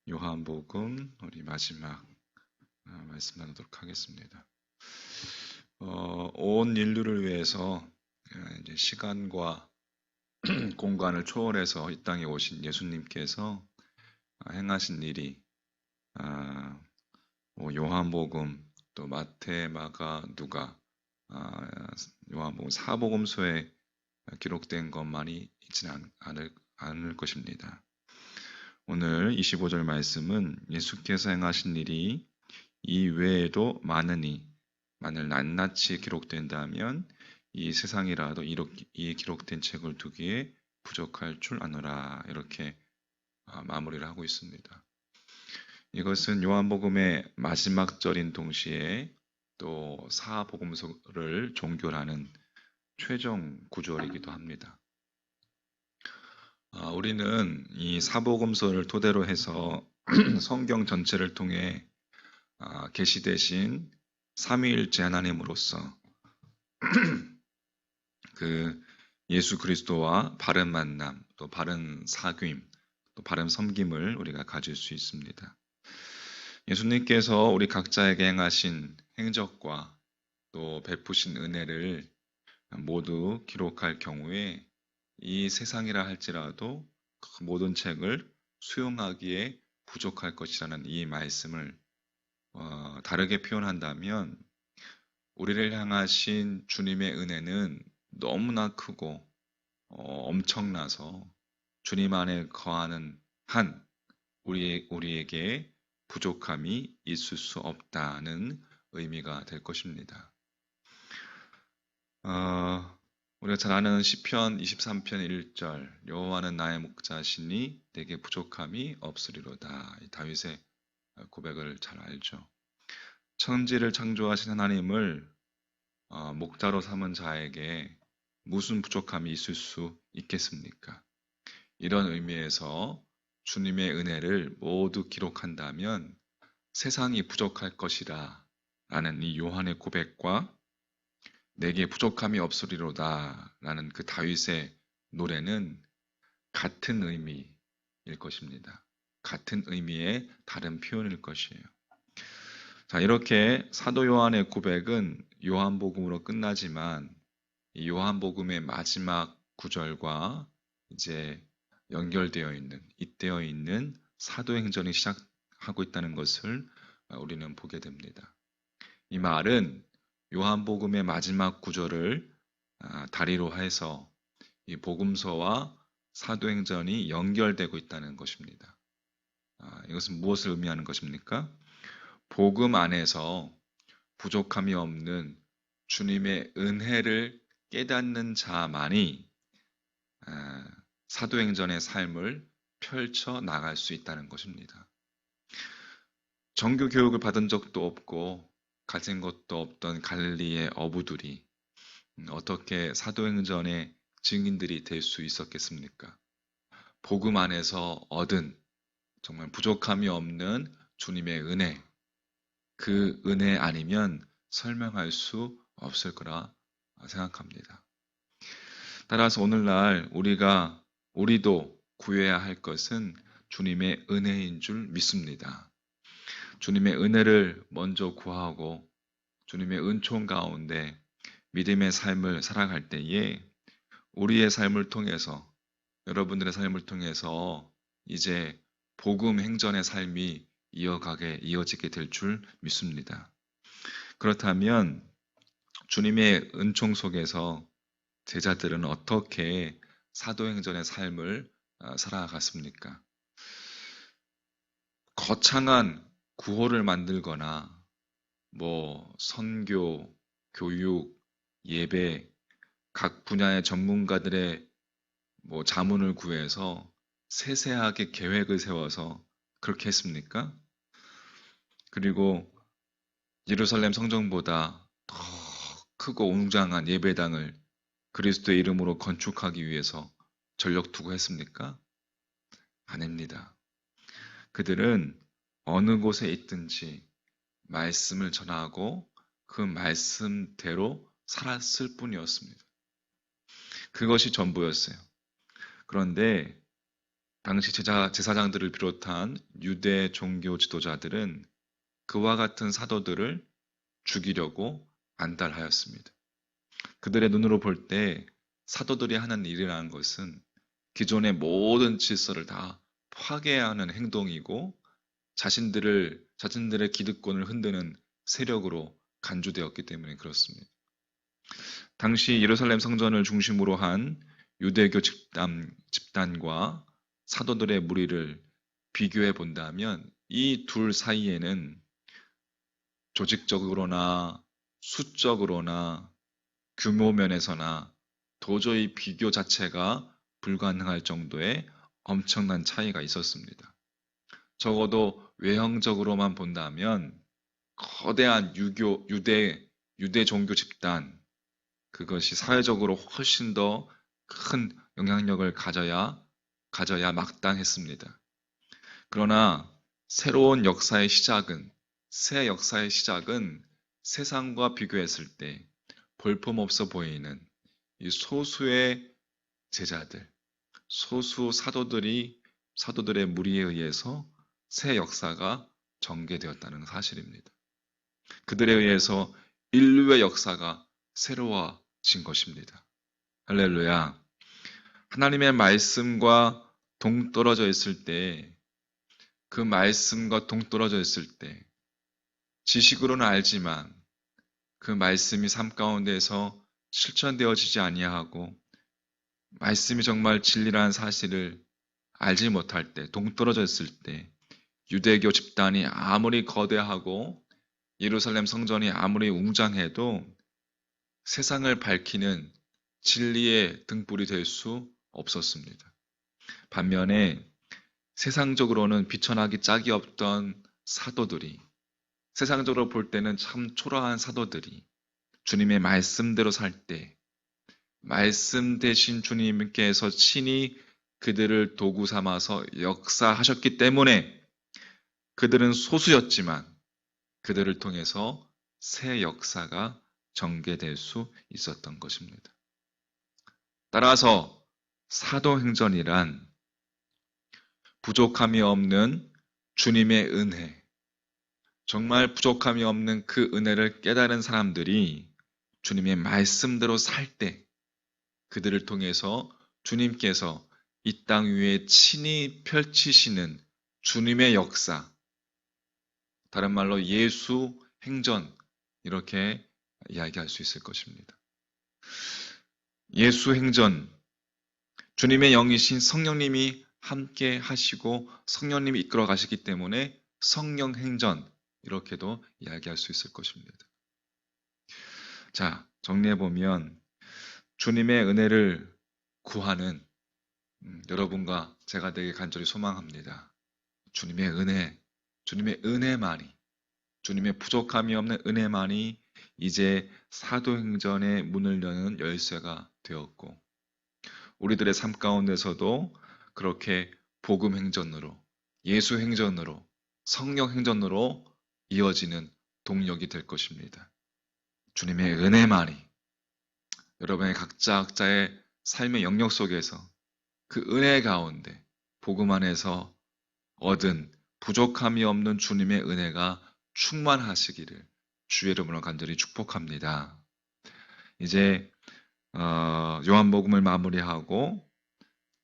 요한복음 우리 마지막 말씀 나누도록 하겠습니다. 온 인류를 위해서 이제 시간과 공간을 초월해서 이 땅에 오신 예수님께서 행하신 일이 요한복음, 또 마태, 마가, 누가, 요한복음 사복음서에 기록된 것만이 있지는 않을 것입니다. 오늘 25절 말씀은 예수께서 행하신 일이 이 외에도 많으니 만일 낱낱이 기록된다면 이 세상이라도 이 기록된 책을 두기에 부족할 줄 아노라, 이렇게 마무리를 하고 있습니다. 이것은 요한복음의 마지막 절인 동시에 또 사복음서를 종결하는 최종 구절이기도 합니다. 우리는 이 사복음서를 토대로 해서 성경 전체를 통해 계시되신 삼위일체 하나님으로서 그 예수 그리스도와 바른 만남, 또 바른 사귐, 또 바른 섬김을 우리가 가질 수 있습니다. 예수님께서 우리 각자에게 행하신 행적과 또 베푸신 은혜를 모두 기록할 경우에 이 세상이라 할지라도 그 모든 책을 수용하기에 부족할 것이라는 이 말씀을 다르게 표현한다면, 우리를 향하신 주님의 은혜는 너무나 크고 엄청나서 주님 안에 거하는 한 우리에게 부족함이 있을 수 없다는 의미가 될 것입니다. 우리가 잘 아는 시편 23편 1절, 여호와는 나의 목자시니 내게 부족함이 없으리로다. 이 다윗의 고백을 잘 알죠. 천지를 창조하신 하나님을 목자로 삼은 자에게 무슨 부족함이 있을 수 있겠습니까? 이런 의미에서 주님의 은혜를 모두 기록한다면 세상이 부족할 것이라 라는 이 요한의 고백과 내게 부족함이 없으리로다 라는 그 다윗의 노래는 같은 의미일 것입니다. 같은 의미의 다른 표현일 것이에요. 자, 이렇게 사도 요한의 고백은 요한복음으로 끝나지만 이 요한복음의 마지막 구절과 이제 연결되어 있는, 잇대어 있는 사도행전이 시작하고 있다는 것을 우리는 보게 됩니다. 이 말은 요한복음의 마지막 구절을 다리로 해서 이 복음서와 사도행전이 연결되고 있다는 것입니다. 이것은 무엇을 의미하는 것입니까? 복음 안에서 부족함이 없는 주님의 은혜를 깨닫는 자만이 사도행전의 삶을 펼쳐 나갈 수 있다는 것입니다. 정규 교육을 받은 적도 없고 가진 것도 없던 갈릴리의 어부들이 어떻게 사도행전의 증인들이 될 수 있었겠습니까? 복음 안에서 얻은 정말 부족함이 없는 주님의 은혜, 그 은혜 아니면 설명할 수 없을 거라 생각합니다. 따라서 오늘날 우리도 구해야 할 것은 주님의 은혜인 줄 믿습니다. 주님의 은혜를 먼저 구하고 주님의 은총 가운데 믿음의 삶을 살아갈 때에 우리의 삶을 통해서, 여러분들의 삶을 통해서 이제 복음 행전의 삶이 이어지게 될 줄 믿습니다. 그렇다면 주님의 은총 속에서 제자들은 어떻게 사도행전의 삶을 살아갔습니까? 거창한 구호를 만들거나 선교, 교육, 예배, 각 분야의 전문가들의 자문을 구해서 세세하게 계획을 세워서 그렇게 했습니까? 그리고 예루살렘 성전보다 더 크고 웅장한 예배당을 그리스도의 이름으로 건축하기 위해서 전력 투구했습니까? 아닙니다. 그들은 어느 곳에 있든지 말씀을 전하고 그 말씀대로 살았을 뿐이었습니다. 그것이 전부였어요. 그런데 당시 제사장들을 비롯한 유대 종교 지도자들은 그와 같은 사도들을 죽이려고 안달하였습니다. 그들의 눈으로 볼 때 사도들이 하는 일이라는 것은 기존의 모든 질서를 다 파괴하는 행동이고 자신들의 기득권을 흔드는 세력으로 간주되었기 때문에 그렇습니다. 당시 예루살렘 성전을 중심으로 한 유대교 집단과 사도들의 무리를 비교해 본다면 이 둘 사이에는 조직적으로나 수적으로나 규모 면에서나 도저히 비교 자체가 불가능할 정도의 엄청난 차이가 있었습니다. 적어도 외형적으로만 본다면 거대한 유대 종교 집단, 그것이 사회적으로 훨씬 더 큰 영향력을 가져야 마땅했습니다. 그러나 새 역사의 시작은 세상과 비교했을 때 볼품없어 보이는 이 소수의 제자들, 소수 사도들의 무리에 의해서 새 역사가 전개되었다는 사실입니다. 그들에 의해서 인류의 역사가 새로워진 것입니다. 할렐루야. 하나님의 말씀과 동떨어져 있을 때, 그 말씀과 동떨어져 있을 때, 지식으로는 알지만 그 말씀이 삶 가운데서 실천되어지지 아니하고 말씀이 정말 진리라는 사실을 알지 못할 때, 동떨어져 있을 때, 유대교 집단이 아무리 거대하고 예루살렘 성전이 아무리 웅장해도 세상을 밝히는 진리의 등불이 될 수 없었습니다. 반면에 세상적으로는 비천하기 짝이 없던 사도들이, 세상적으로 볼 때는 참 초라한 사도들이 주님의 말씀대로 살 때, 말씀 대신 주님께서 친히 그들을 도구 삼아서 역사하셨기 때문에 그들은 소수였지만 그들을 통해서 새 역사가 전개될 수 있었던 것입니다. 따라서 사도행전이란 부족함이 없는 주님의 은혜, 정말 부족함이 없는 그 은혜를 깨달은 사람들이 주님의 말씀대로 살 때 그들을 통해서 주님께서 이 땅 위에 친히 펼치시는 주님의 역사, 다른 말로 예수 행전, 이렇게 이야기할 수 있을 것입니다. 예수 행전, 주님의 영이신 성령님이 함께 하시고 성령님이 이끌어 가시기 때문에 성령 행전, 이렇게도 이야기할 수 있을 것입니다. 자, 정리해보면 주님의 은혜를 구하는 여러분과 제가 되게 간절히 소망합니다. 주님의 은혜만이, 주님의 부족함이 없는 은혜만이 이제 사도행전의 문을 여는 열쇠가 되었고, 우리들의 삶 가운데서도 그렇게 복음 행전으로, 예수 행전으로, 성령 행전으로 이어지는 동력이 될 것입니다. 주님의 은혜만이 여러분의 각자의 삶의 영역 속에서 그 은혜 가운데 복음 안에서 얻은 부족함이 없는 주님의 은혜가 충만하시기를 주의 이름으로 간절히 축복합니다. 이제 요한복음을 마무리하고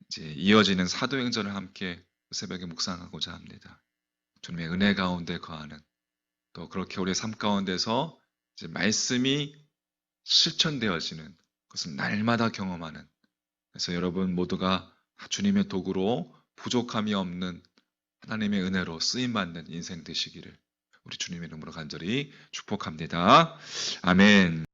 이제 이어지는 사도행전을 함께 새벽에 묵상하고자 합니다. 주님의 은혜 가운데 거하는, 또 그렇게 우리의 삶 가운데서 이제 말씀이 실천되어지는 것을 날마다 경험하는, 그래서 여러분 모두가 주님의 도구로 부족함이 없는 하나님의 은혜로 쓰임받는 인생 되시기를 우리 주님의 이름으로 간절히 축복합니다. 아멘.